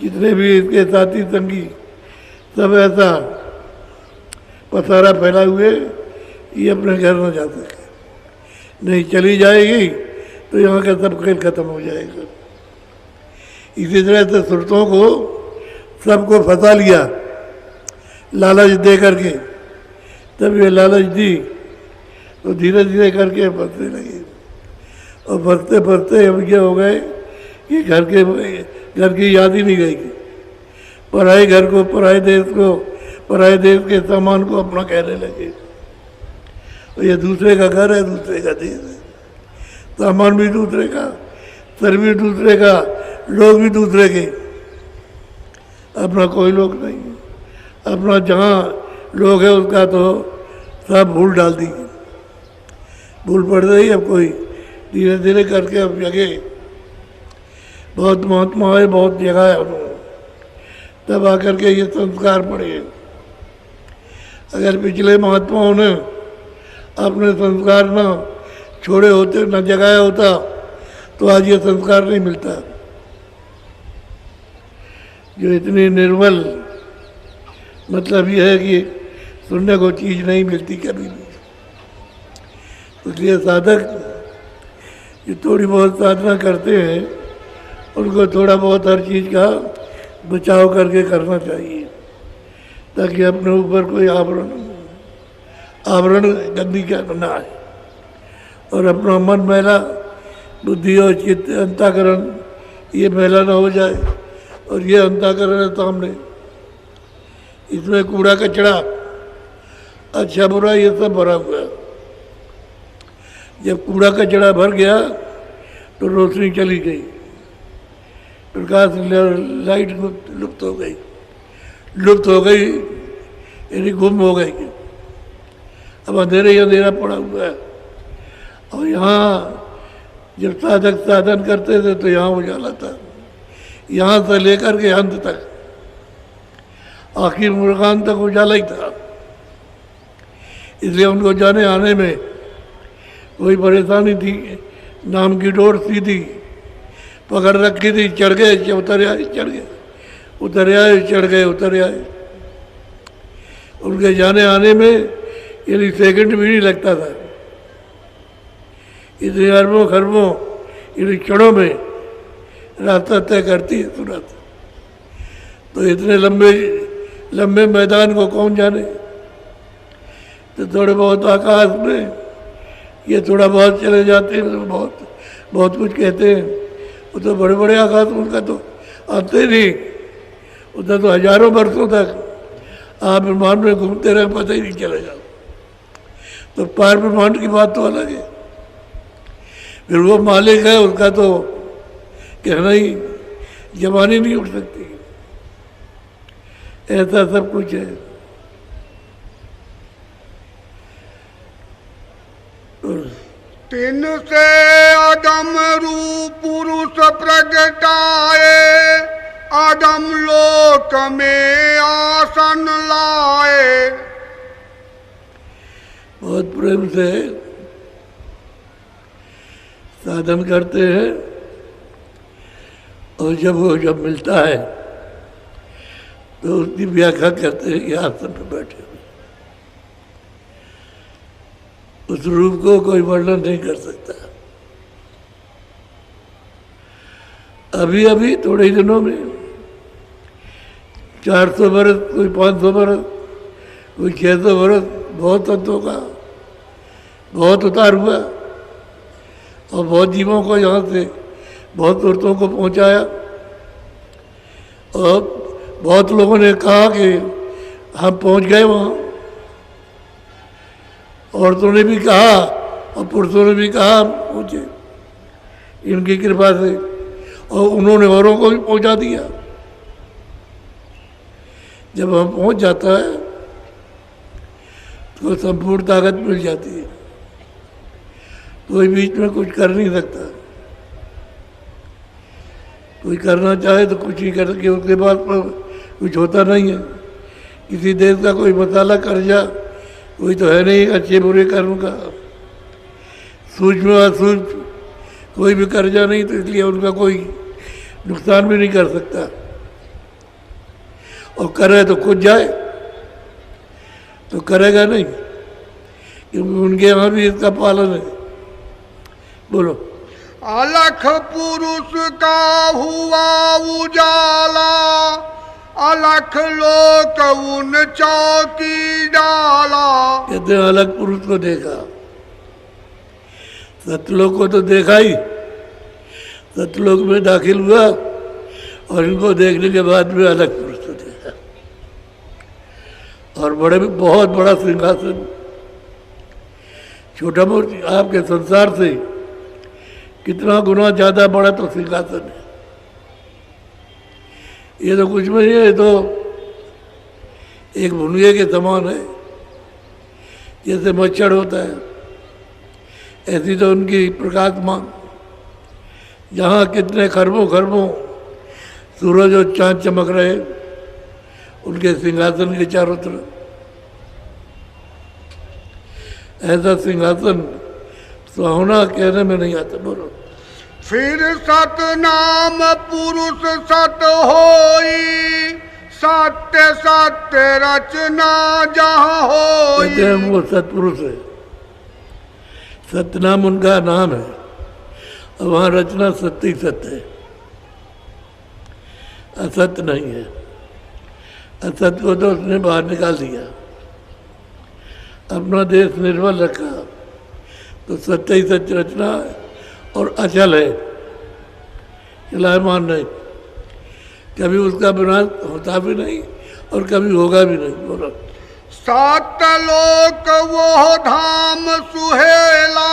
जितने भी इसके साथी संगी सब ऐसा पसारा फैला हुए ये अपने घर न जा सके, नहीं चली जाएगी तो यहाँ का सब खेल खत्म हो जाएगा। इसी तरह से सुरतों को सबको फंसा लिया लालच दे करके, तब ये लालच दी तो धीरे धीरे करके फंसने लगे और फंसते फंसते अब ये हो गए कि घर की याद ही नहीं रहेगी। पराए घर को, पराए देश के सामान को अपना कहने लगे। तो ये दूसरे का घर है, दूसरे का देश है, सामान भी दूसरे का, सर भी दूसरे का, लोग भी दूसरे के, अपना कोई लोग नहीं। अपना जहाँ लोग है उसका तो सब भूल डाल दी, भूल पड़ रही। अब कोई धीरे धीरे करके अब जगह बहुत महात्मा है, बहुत जगह है उन्होंने, तब आकर के ये संस्कार पड़े। अगर पिछले महात्माओं ने अपने संस्कार न छोड़े होते, न जगाया होता, तो आज ये संस्कार नहीं मिलता। जो इतनी निर्मल, मतलब ये है कि सुनने को चीज़ नहीं मिलती कभी भी। इसलिए साधक जो थोड़ी बहुत साधना करते हैं उनको थोड़ा बहुत हर चीज़ का बचाव करके करना चाहिए, ताकि अपने ऊपर कोई आवरण गंदी क्या ना आए, और अपना मन मैला, बुद्धि और चित्त, अंतःकरण ये मैला ना हो जाए। और ये अंतःकरण है सामने, इसमें कूड़ा कचरा, अच्छा बुरा ये सब भरा हुआ है। जब कूड़ा कचरा भर गया तो रोशनी चली गई, प्रकाश लाइट लुप्त हो गई, यानी गुम हो गई। अब अंधेरे ही अंधेरा पड़ा हुआ है। और यहाँ जब साधक साधन करते थे तो यहाँ उजाला था, यहाँ से लेकर के अंत तक, आखिर मुर्गान तक उजाला ही था। इसलिए उनको जाने आने में कोई परेशानी थी। नाम की डोर सीधी पकड़ रखी थी, चढ़ गए, उतर आए, चढ़ गए, उतर आए, चढ़ गए, उतर आए। उनके जाने आने में यानी सेकंड भी नहीं लगता था। इतने अरबों खरबों यानी क्षणों में रास्ता तय करती है तुरंत। तो इतने लंबे मैदान को कौन जाने। तो थोड़े बहुत आकाश में ये थोड़ा बहुत चले जाते हैं, तो बहुत कुछ कहते हैं। वो तो बड़े बड़े आकाश, उनका तो आते नहीं, उधर तो हजारों वर्षों तक आप ब्रह्मांड में घूमते रहे, पता ही नहीं चलेगा। तो पार ब्रह्मांड की बात तो अलग है। फिर वो मालिक है, उसका तो कहना ही, जबानी नहीं उठ सकती। ऐसा सब कुछ है। तिन से अदम रूप पुरुष प्रगटाए, अदम लोक में आसन लाए। बहुत प्रेम से साधन करते हैं, और जब मिलता है तो उसकी व्याख्या करते हैं कि आसन पर बैठे हुए। उस रूप को कोई वर्णन नहीं कर सकता। अभी थोड़े ही दिनों में 400 बरस, कोई 500 बरस, कोई 600 बरस, बहुत संतों का बहुत उतार हुआ, और बहुत जीवों को यहाँ से बहुत सुरतों को पहुँचाया। और बहुत लोगों ने कहा कि हम पहुँच गए वहाँ। औरतों ने भी कहा और पुरुषों ने भी कहा हम पहुँचे इनकी कृपा से, और उन्होंने औरों को भी पहुँचा दिया। जब हम पहुँच जाता है तो संपूर्ण ताकत मिल जाती है, कोई बीच में कुछ कर नहीं सकता। कोई करना चाहे तो कुछ ही करके उसके बाद कुछ होता नहीं है। किसी देश का कोई मसाला कर्जा कोई तो है नहीं अच्छे बुरे कर्म का, सूक्ष्म असूक्ष्म कोई भी कर्जा नहीं, तो इसलिए उनका कोई नुकसान भी नहीं कर सकता। और करे तो खुद जाए, तो करेगा नहीं, क्योंकि उनके यहाँ भी इसका पालन है। बोलो। अलख पुरुष का हुआ उजाला, अलख लोक उन चौकी डाला। कहते हैं अलग पुरुष को देखा, सतलोक को तो देखा ही, सतलोक में दाखिल हुआ और इनको देखने के बाद में अलग पुरुष को देखा। और बड़े बहुत बड़ा सिंहासन, छोटा मोटी आपके संसार से कितना गुना ज्यादा बड़ा तो सिंहासन है। ये तो कुछ नहीं है, ये तो एक भुनगे के समान है। जैसे मच्छर होता है ऐसी तो उनकी प्रकाशमान, जहाँ कितने खरबों खरबों सूरज और चांद चमक रहे उनके सिंहासन के चारों तरफ। ऐसा सिंहासन सुहावना कहने में नहीं आता। बोलो। फिर सत नाम पुरुष सत होई, सत्य सत्य रचना जहाँ होई। कहते हैं वो सतपुरुष है, सतनाम उनका नाम है, और वहाँ रचना सत्य ही सत्य है, असत्य नहीं है। असत्य को तो उसने बाहर निकाल दिया, अपना देश निर्बल रखा, तो सत्य ही सत्य रचना है और अचल है, चलायमान नहीं, कभी उसका विनाश होता भी नहीं और कभी होगा भी नहीं। बोलो। सातलोक वो धाम सुहेला,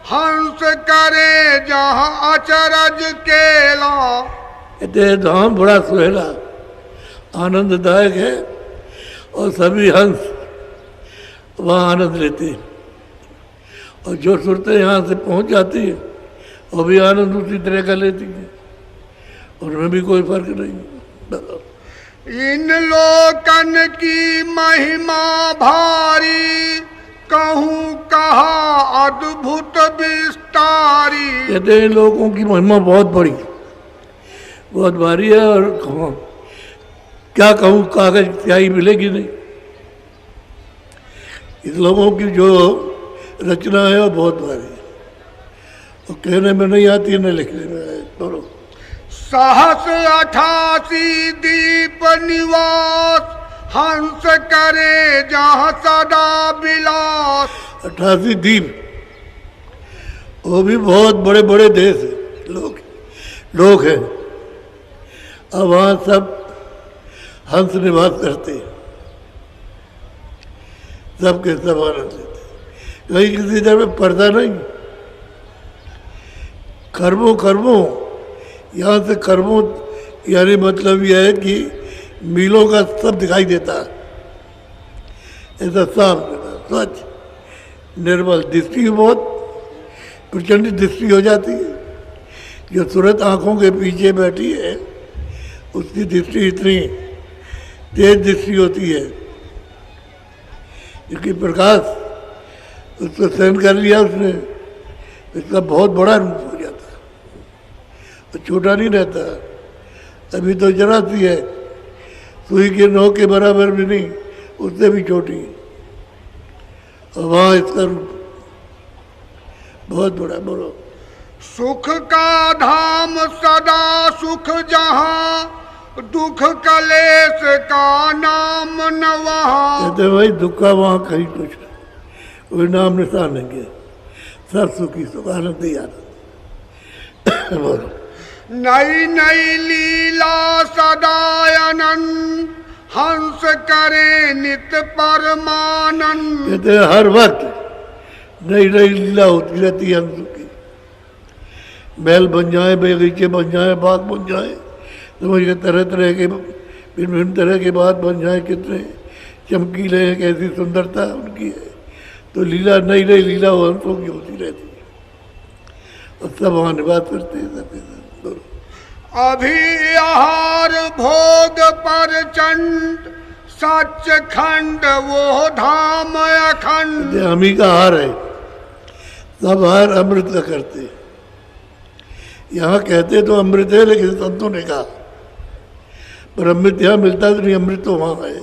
हंस करे जहाँ अचरज केला। कहते धाम बड़ा सुहेला आनंददायक है और सभी हंस वहाँ आनंद लेते हैं, और जो सुरतें यहाँ से पहुँच जाती है वो भी आनंद उसी तरह का लेती है, उनमें भी कोई फर्क नहीं। इन लोकन की महिमा भारी, कहूँ कहा अद्भुत विस्तारी। कहते हैं लोगों की महिमा बहुत बड़ी, बहुत भारी है, और क्या कहूँ, कागज स्याही मिलेगी नहीं। इस लोगों की जो रचना है वो बहुत भारी है, और कहने में नहीं आती न लिखने में है। बोलो। सहस 88 दीप निवास, हंस करे जहाँ सदा विलास। 88 दीप, वो भी बहुत बड़े बड़े देश है, लोग हैं, अब वहाँ सब हंस निवास करते हैं, सबके सब आनंद लेते हैं, कहीं किसी जगह पर्दा नहीं। खरबों खरबों, यहाँ से खरबों यानी मतलब यह है कि मीलों का सब दिखाई देता है, ऐसा साफ स्वच्छ निर्मल, दृष्टि बहुत प्रचंड दृष्टि हो जाती है। जो सूरत आँखों के पीछे बैठी है उसकी दृष्टि इतनी तेज दृष्टि होती है, क्योंकि प्रकाश उसको सहन कर लिया उसने, इसका बहुत बड़ा रूप हो जाता है, तो छोटा नहीं रहता। अभी तो जरा सी है, सुई के नोक के बराबर भी नहीं, उससे भी छोटी, और वहाँ इसका रूप बहुत बड़ा। बोलो। सुख का धाम सदा सुख जहाँ, दुख कलेश का नाम न वहाँ। कहते भाई दुख का वहाँ कहीं कुछ नहीं, कोई नाम निशान नहीं है, सब सुखी सुख आनंद ही आनंद। बोलो। नई नई लीला सदा अनंत, हंस करे नित परमानंद। कहते हैं हर वक्त नई नई लीला होती रहती है हंस की, बैल बन जाए, बगीचे बन जाए, बाग बन जाए, समझिए तरह तरह के भिन्न भिन्न तरह के बात बन जाए, कितने चमकीले हैं, कैसी सुंदरता उनकी है। तो लीला नई नई लीला हंसों की होती रहती है, और सब वहाँ निवास करते हैं सब। अभी आहार भोग पर चंड, सच खंड वो धाम अखंड। हम ही का हार है, सब हार अमृत का करते हैं। यहाँ कहते तो अमृत है, लेकिन संतों ने कहा पर अमृत यहाँ मिलता तो नहीं, अमृत तो वहाँ है।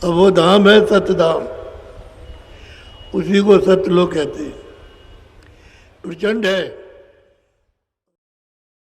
अब वो धाम है सतधाम, उसी को सत्य लोग कहते हैं। प्रचंड है।